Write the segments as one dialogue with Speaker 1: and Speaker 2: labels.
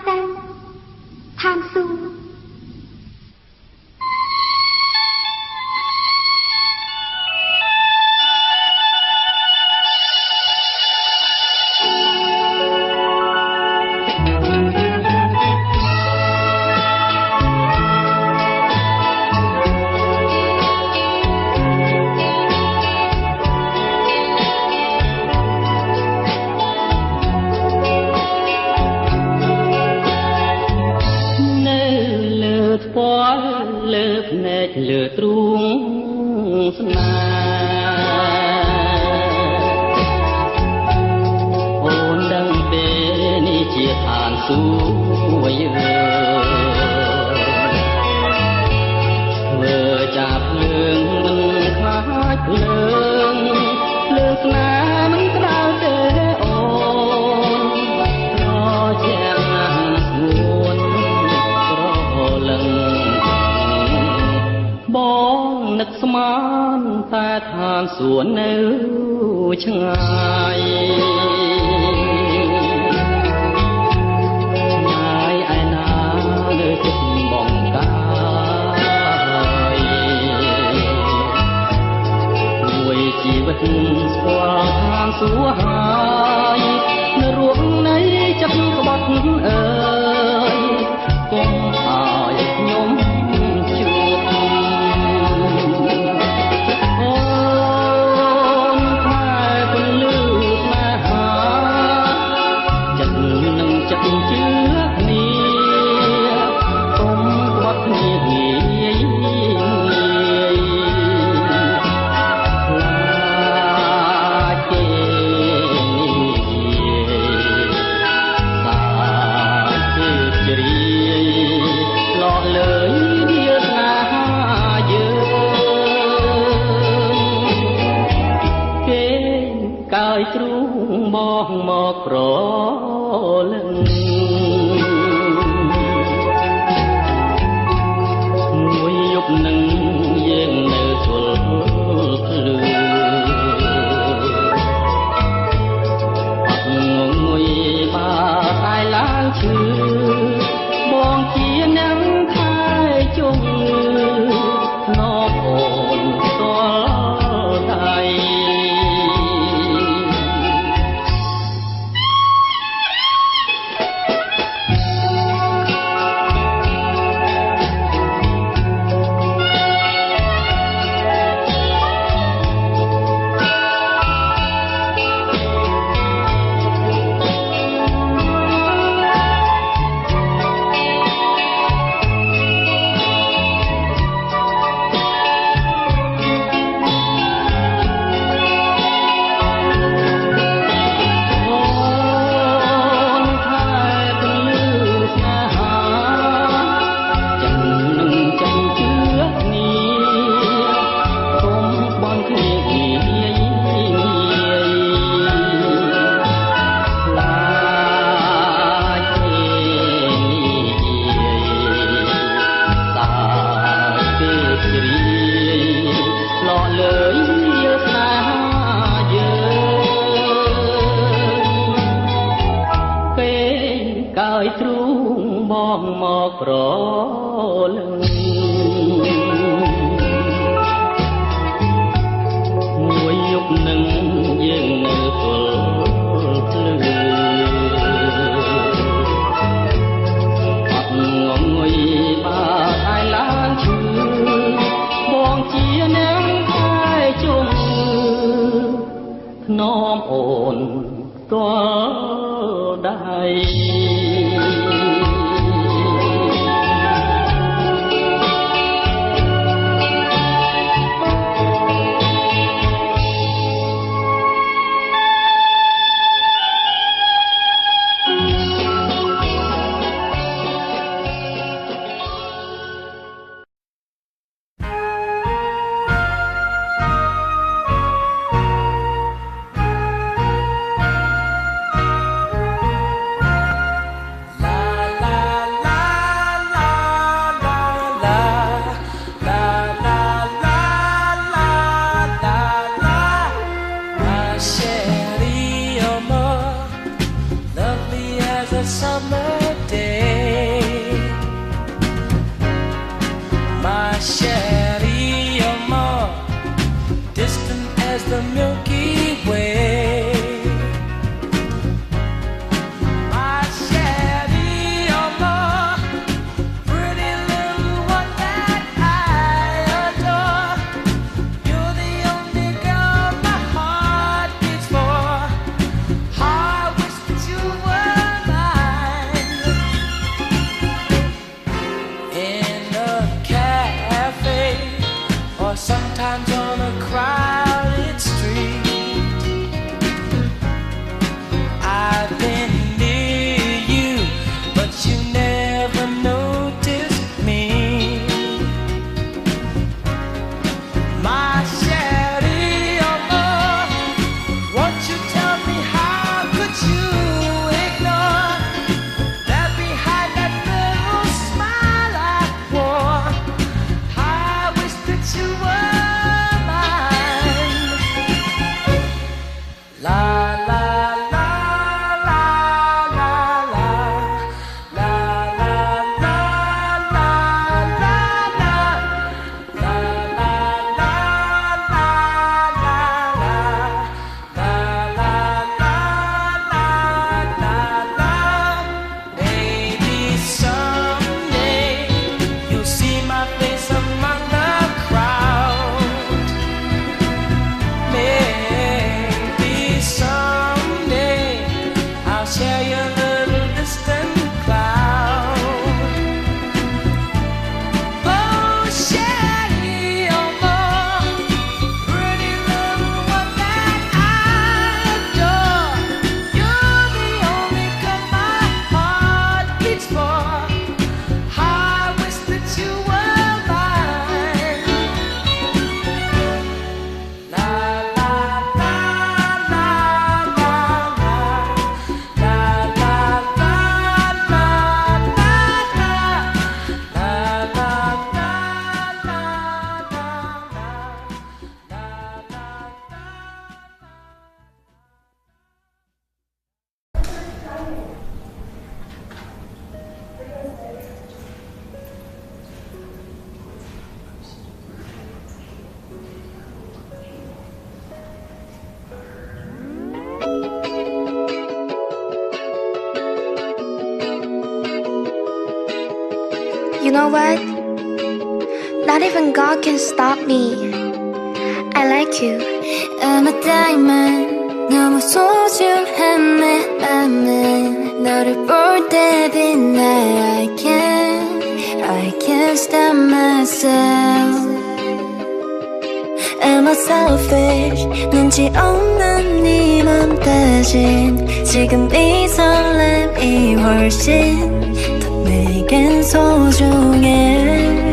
Speaker 1: ទៅឋានសួគ៌
Speaker 2: លើទ្រូងស្នេហ៍អូនដឹងទេនេះជាឋានសួគ៌យើងធ្វើចាប់ភ្លើងមិនខ្លាចភ្លើងភ្លើងស្នេហ៍មិនក្តៅទេអូនរជាក់ណាស់ស្ងួនក្រលឹងបងនឹកស្មានតែឋានសួគ៌នៅឆ្ងាយងាយឯណាលើចិត្តបងកាយមួយជីវិតស្គាល់ឋានសួគ៌ហើយនៅរួងនៃចិត្តក្បត់អើយកុំឲ្យខ្ញុំទ្រូងមកប្រលឹងមួយយប់នឹងយើងនៅទល់ភ្លឺអត់ងងុយបាតែឡើងឈឺបងជានឹងថែជុំណោអូនតល់ដៃទ្រូងមកប្រលឹងមួយយប់នឹងយើងនៅទល់ភ្លឺអត់ងងុយបាតែឡើងឈឺបងជានឹងថែជុំធ្នមអូនតល់ដៃsummer day.
Speaker 3: Sherry, you're more distant as the Milky Way. My Sherry, you're more pretty little one that I adore. You're the only girl my heart beats for. I wish that you were mine. In a cafe, or sometimes on a crowded street, I've been near you, but you never noticed me. My Sherry, oh, won't you tell me how could you ignore that behind that little smile I wore? I wish that you were mine. La la la la la la la la la la la la Maybe someday you'll see my face among the crowd. Maybe someday I'll share your little distant cloud. Oh, Sherry, oh, pretty little one that I adore. You're the only girl my heart beats for. I wish that you were mine. La la la la la la la la
Speaker 1: You know what? Not even God can stop me. I like you.
Speaker 4: I'm a diamond 너무 소중한 내 맘은 너를 볼 때 빛나 I can't stop myself Am I selfish 눈치 없는 네 맘 대신 지금 이 설렘이 훨씬 더 내겐 소중해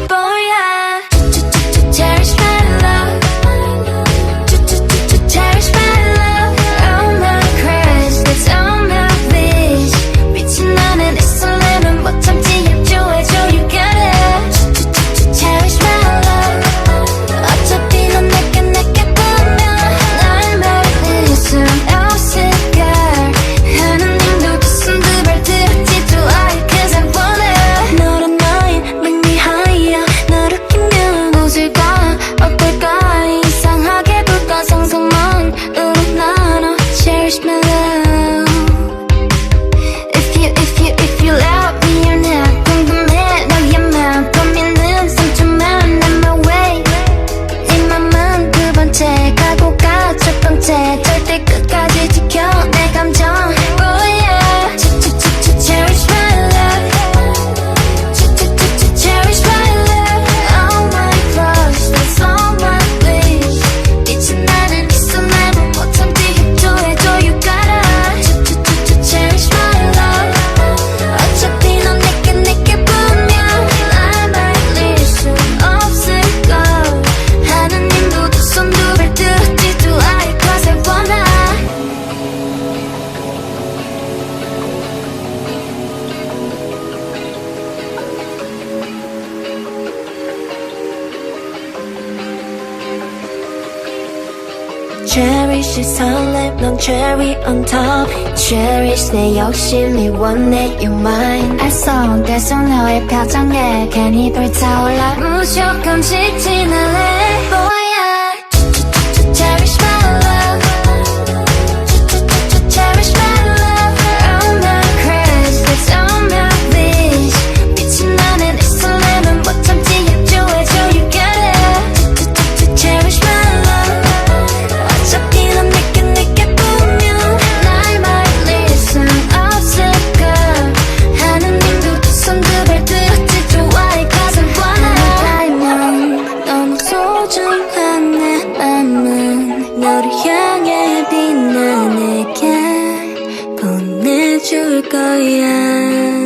Speaker 4: Boy I cherish my love Cherish my love All my cries That's all my wish 빛이 나는 이 설렘은 못 참지 협조해줘 You got it Cherish my love 어차피 넌 내게 보면 날 말릴 수 없을걸 하느님도 두 손 두 발 들었지도 I Cause I wanna cherish 이 설렘 넌 cherry on top cherish 내 욕심이 원해 you're mine 알쏭달쏭 너의 표정에 괜히 불타올라 무조건 직진할래 뭐야 cherish my love cherish my love all my crush that's all my wish 미친 나는 이 설렘은 못 참지 협조해줘 you got it cherish my love 어차피 난 내게 보면 날말릴 순 없을까 하느님도 두 손 두 발 들었지 좋아해 cause I'm wanna 너무 소중한 내 맘은 너를 향해 빛나 내게 보내줄 거야